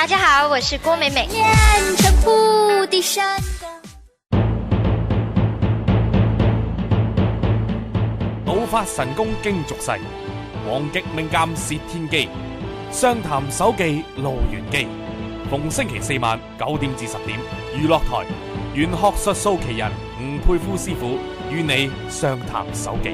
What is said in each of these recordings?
大家好，我是郭美美。怒發神功經俗世，黃極命鑑薛天機，相談手記路玄機。逢星期四晚9點至10點，娛樂台玄學術數奇人吳佩孚師傅與你相談手記。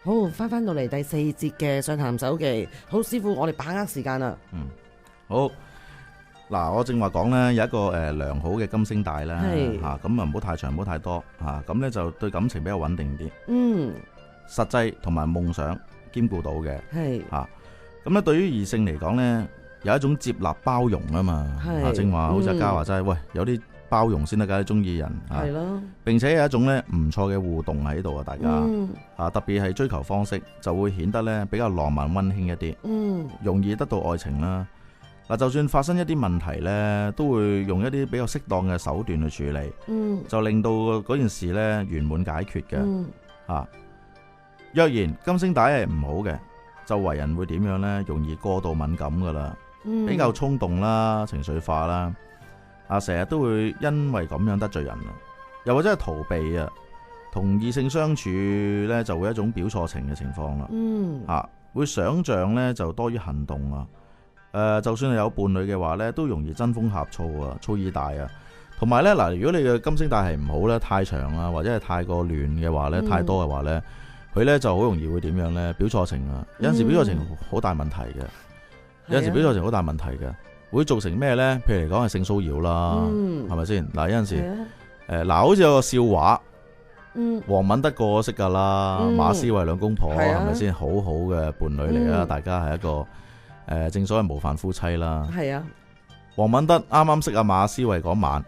好，翻到嚟第4節嘅相談手記。好，師傅，我哋把握時間啦。好。嗱，我正話講呢，有一個良好嘅金星帶啦，嚇咁啊唔好太長，唔好太多嚇，咁呢就對感情比較穩定啲。實際同埋夢想兼顧到嘅，嚇咁咧對於異性嚟講呢，有一種接納包容啊嘛，正話好似阿嘉話齋，喂，有啲包容先得㗎，中意人係咯，並且有一種呢唔錯嘅互動喺度啊，大家特別係追求方式就會顯得呢比較浪漫溫馨一啲，容易得到愛情啦。嗱，就算發生一啲問題呢，都會用一啲比較適當嘅手段去處理，就令到嗰件事呢圓滿解決嘅。若然金星帶係唔好嘅，就為人會點樣呢？容易過度敏感噶啦，比較衝動啦，情緒化啦，成日都會因為咁樣得罪人啦，又或者係逃避啊，同異性相處呢，就會一種表錯情嘅情況啦。會想像呢，就多於行動啊。就算係有伴侶嘅話呢，都容易爭風呷醋啊，粗意大啊。同埋呢，嗱，如果你嘅金星帶係唔好呢，太長啊，或者係太過亂嘅話呢，太多嘅話呢，佢呢就好容易會點樣呢？表錯情啊。有陣時表錯情好大問題嘅，有陣時表錯情好大問題嘅，會造成咩呢？譬如嚟講係性騷擾啦，係咪先？嗱，有陣時好似有個笑話，黃敏德個個識噶啦，馬思慧兩公婆係咪先？好好嘅伴侶嚟啊，大家係一個。正所謂模範夫妻啦。係啊，黃敏德啱啱識阿馬思慧嗰晚，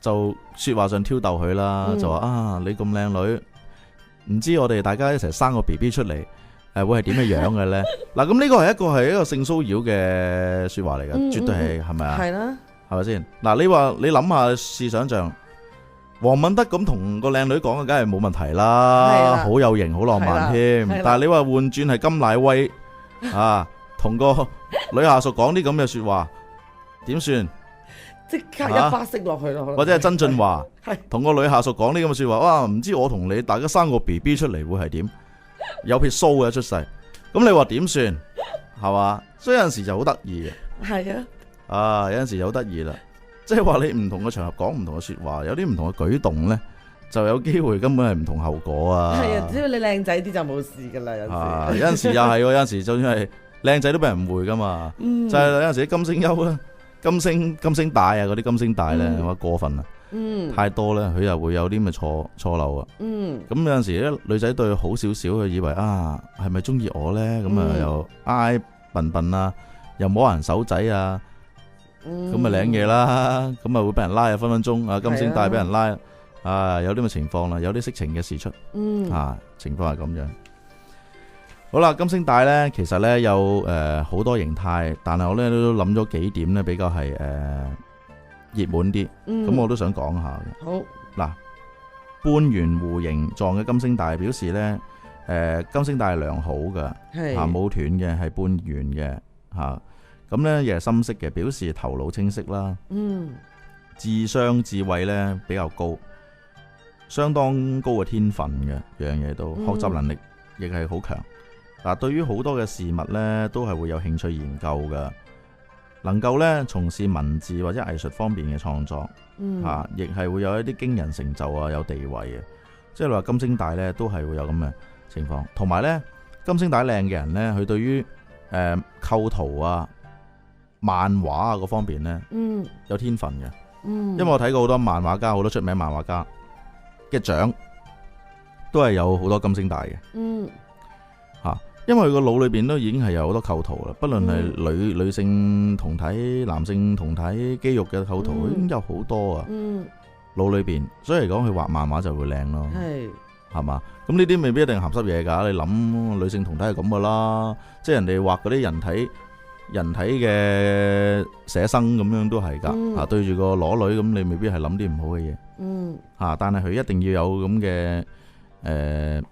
就說話上挑逗佢啦，就話啊，你咁靚女，唔知我哋大家一齊生個 BB 出嚟，會係點嘅樣嘅咧？嗱，咁呢個係一個性騷擾嘅說話嚟嘅，絕對係咪啊？係啦，係咪先？嗱，你諗下，試想象黃敏德咁同個靚女講嘅，梗係冇問題啦，好有型，好浪漫添。但係你話換轉係甘乃威啊？同個女下屬講啲咁嘅說話，點算？即刻一巴式落去咯。或者係曾俊華同個女下屬講啲咁嘅說話，哇！唔知我同你大家生個 BB 出嚟會係點？有撇鬚嘅出世，咁你話點算？係嘛？所以有陣時就好得意嘅。係啊，有陣時就好得意啦，即係話你唔同嘅場合講唔同嘅說話，有啲唔同嘅舉動咧，就有機會根本係唔同後果啊。係啊，只要你靚仔啲就冇事噶啦。有陣時又係，有陣時就算係。靚仔都俾人誤會噶嘛，就係有陣時啲金星優啦、金星帶啊，嗰啲金星帶咧，話過分啊，太多咧，佢又會有啲咁嘅錯漏啊。咁有陣時咧，女仔對佢好少少，佢以為啊，係咪中意我咧？咁啊又挨笨笨啊，又摸人手仔啊，咁咪領嘢啦，咁啊會俾人拉啊，分分鐘啊金星帶俾人拉啊，有啲咁嘅情況啦，有啲色情嘅事出，情況係咁樣。好啦，金星帶咧，其實咧有好多形態，但係我咧都諗咗幾點咧比較係熱門啲，咁我都想講下嘅。好嗱，半圓弧形狀嘅金星帶表示咧，金星帶係良好嘅，冇斷嘅，係半圓嘅嚇。咁咧亦係深色嘅，表示頭腦清晰啦，智商智慧咧比較高，相當高嘅天分嘅，樣嘢都學習能力亦係好強。嗱，對於好多嘅事物呢，都係會有興趣研究嘅，能夠呢從事文字或者藝術方面嘅創作，亦係會有一啲驚人成就啊，有地位嘅。即係你話金星帶呢，都係會有咁嘅情況。同埋呢，金星帶靚嘅人呢，佢對於構圖啊、漫畫啊嗰方面呢，有天分嘅。因為我睇過好多漫畫家，好多出名漫畫家嘅獎，都係有好多金星帶嘅。因為佢個腦裏邊都已經係有好多構圖啦，不論係女性同體、男性同體肌肉嘅構圖，已經有好多啊。腦裏邊，所以嚟講佢畫漫畫就會靚咯。係係嘛？咁呢啲未必一定鹹濕嘢㗎。你諗女性同體係咁噶啦，即係人哋畫嗰啲人體嘅寫生咁樣都係㗎。對住個裸女咁，你未必係諗啲唔好嘅嘢。但係佢一定要有咁嘅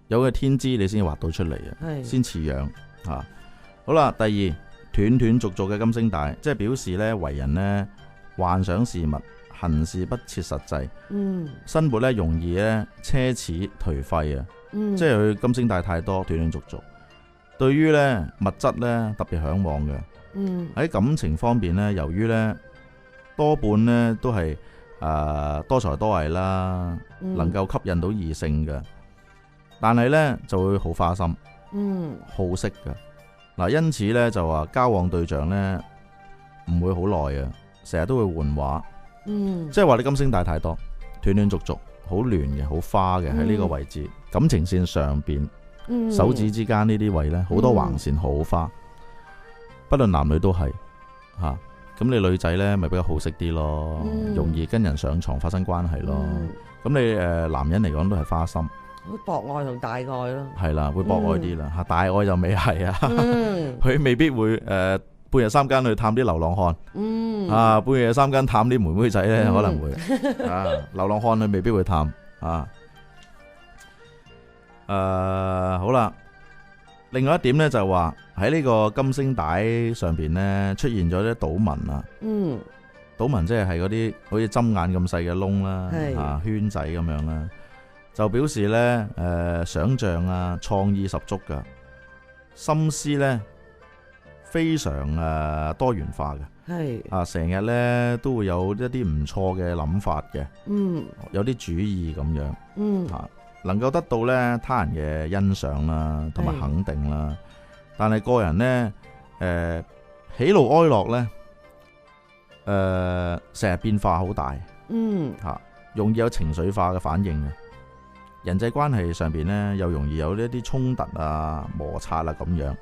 有嘅天資，你先畫到出嚟啊，先似樣。好啦，第二，斷斷續續嘅金星帶，即係表示咧為人咧幻想事物，行事不切實際，生活咧容易咧奢侈頹廢啊，即係佢金星帶太多，斷斷續續，對於咧物質咧特別向往嘅，喺感情方面咧，由於咧多半咧都係多才多藝啦，能夠吸引到異性嘅，但係咧就會好花心，好色嘅。嗱，因此咧就話交往對象咧唔會好耐啊，成日都會換畫，即係話你金星帶太多，斷斷續續，好亂嘅，好花嘅喺呢個位置，感情線上邊，手指之間呢啲位咧好多橫線，好花，不論男女都係吓。咁你女仔咧咪比較好色啲咯，容易跟人上床發生關係咯。咁你男人嚟講都係花心。會博愛同大愛咯，係啦，會博愛啲啦吓，大愛就未係啊，佢未必會半夜三更去探啲流浪漢，半夜三更探啲妹妹仔咧，可能會流浪漢佢未必會探好啦，另外一點咧就係話喺呢個金星帶上邊咧出現咗啲島紋啊，島紋即係嗰啲好似針眼咁細嘅窿啦，圈仔咁樣啦。就表示咧，想象啊，創意十足噶，心思咧非常多元化嘅，成日咧都會有一啲唔錯嘅諗法嘅，有啲主意咁樣，能夠得到咧他人嘅欣賞啦，同埋肯定啦。但係個人咧，喜怒哀樂咧，成日變化好大，容易有情緒化嘅反應嘅。人際關係上邊咧，又容易有呢一啲衝突啊、摩擦啊咁樣，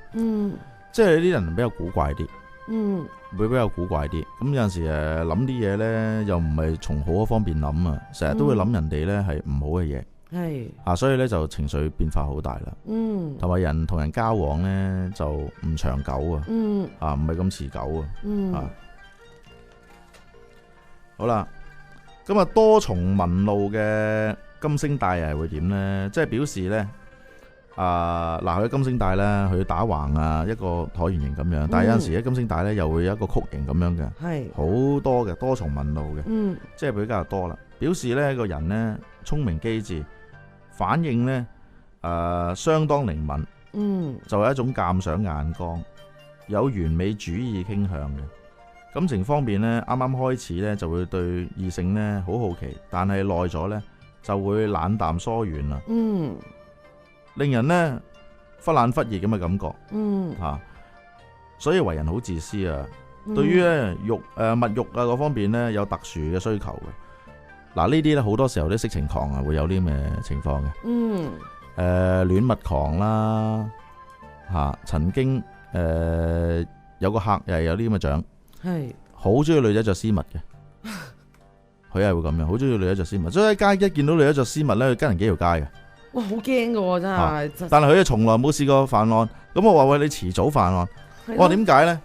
即係呢啲人比較古怪啲，會比較古怪啲。咁有陣時諗啲嘢咧，又唔係從好嘅方面諗啊，成日都會諗人哋咧係唔好嘅嘢，所以咧就情緒變化好大啦，同埋人同人交往咧就唔長久啊，唔係咁持久啊，好啦，咁啊多重紋路嘅金星帶係會點呢？即係表示呢，佢金星帶呢，佢打橫啊，一個橢圓形咁樣。但係有陣時咧，金星帶呢又會有一個曲形咁樣嘅，好多嘅多重紋路嘅，即係比較多啦。表示呢個人呢聰明機智，反應呢相當靈敏，就係一種鑑賞眼光，有完美主義傾向嘅。感情方面呢，啱啱開始呢就會對異性呢好好奇，但係耐咗呢，就會冷淡疏遠啦，令人呢忽冷忽熱咁嘅感覺，所以為人好自私啊。對於咧物欲啊嗰方面呢，有特殊嘅需求嘅。嗱，呢啲咧好多時候啲色情狂啊會有啲咁嘅情況嘅，戀物狂啦，曾經有個客又係有啲咁嘅獎，好中意女仔着絲襪嘅。佢係會咁樣，好中意女仔着絲襪，所以喺街一見到女仔着絲襪咧，佢跟人幾條街嘅。哇，好驚噶真係！但係佢從來冇試過犯案。咁我話喂，你遲早犯案。我話點解咧？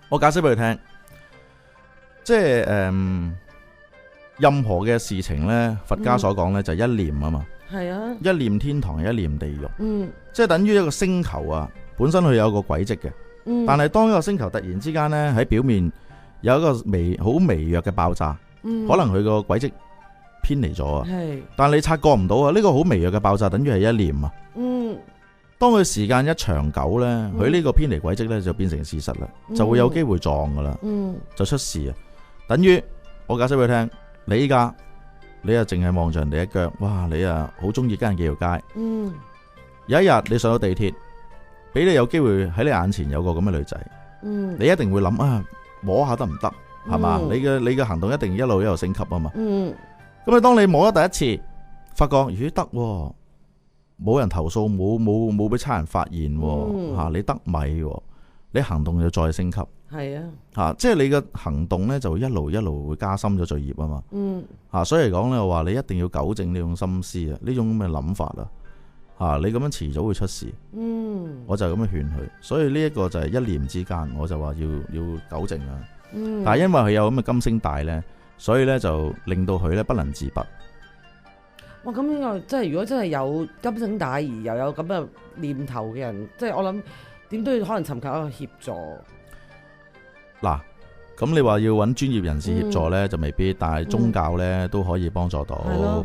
我解釋俾佢聽，即係任何嘅事情咧，佛家所講咧就係一念啊嘛。係啊，一念天堂，一念地獄。即係等於一個星球啊，本身佢有個軌跡嘅。但係當一個星球突然之間咧喺表面有一個好微弱嘅爆炸。可能佢個軌跡偏離咗啊，但係你察覺唔到啊！呢個好微弱嘅爆炸等於係一念啊。當佢時間一長久咧，佢呢個偏離軌跡咧就變成事實啦，就會有機會撞噶啦，就出事啊！等於我解釋俾佢聽，你依家你啊淨係望住人哋一腳，哇！你啊好中意跟人幾條街，有一日你上到地鐵，俾你有機會喺你眼前有個咁嘅女仔，你一定會諗啊，摸下得唔得？係嘛？你嘅行動一定一路升級啊嘛。咁啊，當你摸咗第一次，發覺咦得，冇人投訴，冇俾差人發現，你得米，你行動就再升級。係啊，即係你嘅行動呢，就一路會加深咗罪孽啊嘛。所以嚟講呢，我話你一定要糾正呢種心思啊，呢種咁嘅諗法啊。你咁樣遲早會出事。我就咁樣勸佢。所以呢一個就係一念之間，我就話要糾正啊。但係因為佢有咁嘅金星帶呢，所以呢就令到佢呢不能自拔。哇！咁呢個即係如果真係有金星帶而又有咁嘅念頭嘅人，即係我諗點都要可能尋求一個協助。嗱，咁你話要揾專業人士協助呢，就未必，但係宗教呢都可以幫助到。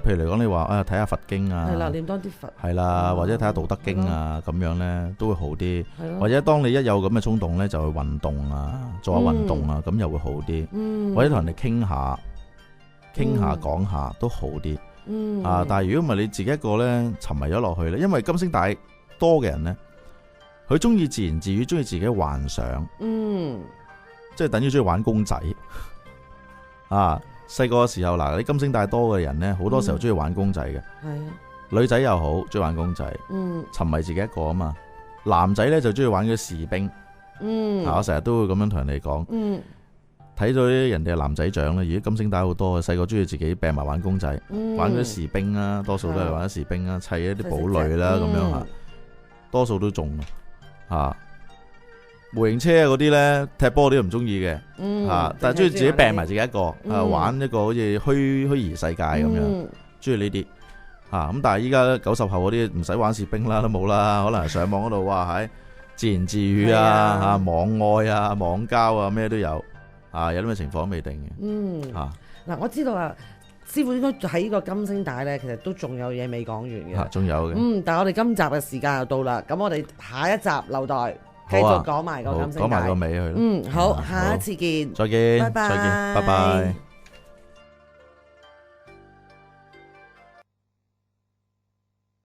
譬如嚟講，你話睇下佛經啊，係啦，念多啲佛，係啦，或者睇下道德經啊，咁樣呢都會好啲。或者當你一有咁嘅衝動呢，就去運動啊，做下運動啊，咁又會好啲。或者同人哋傾下講下都好啲。但係如果唔係你自己一個呢，沉迷咗落去呢，因為金星帶多嘅人呢，佢中意自言自語，中意自己幻想。即係等於中意玩公仔。細個嘅時候嗱，你金星帶多嘅人呢，好多時候中意玩公仔嘅。女仔又好，中意玩公仔。沉迷自己一個啊嘛。男仔呢就中意玩嗰啲士兵。我成日都會咁樣同人哋講。睇到啲人哋嘅男仔長呢，而家金星帶好多，細個中意自己病埋玩公仔，玩嗰啲士兵啦，多數都係玩啲士兵啦，砌一啲堡壘啦，咁樣吓，多數都中模型車啊嗰啲咧，踢波啲唔中意嘅，但係中意自己病埋自己一個，玩一個好似虛擬世界咁樣，中意呢啲，咁但係依家90後嗰啲唔使玩士兵啦，都冇啦，可能係上網嗰度哇，喺自言自語啊，網愛啊，網交啊，咩都有，有啲咩情況都未定嘅。嗱，我知道啊，師傅應該喺呢個金星帶咧，其實都仲有嘢未講完嘅，仲有嘅。但係我哋今集嘅時間又到啦，咁我哋下一集留待。繼續講埋個金星帶，講埋個尾去。好，下一次見，再見，拜拜，再見，拜拜。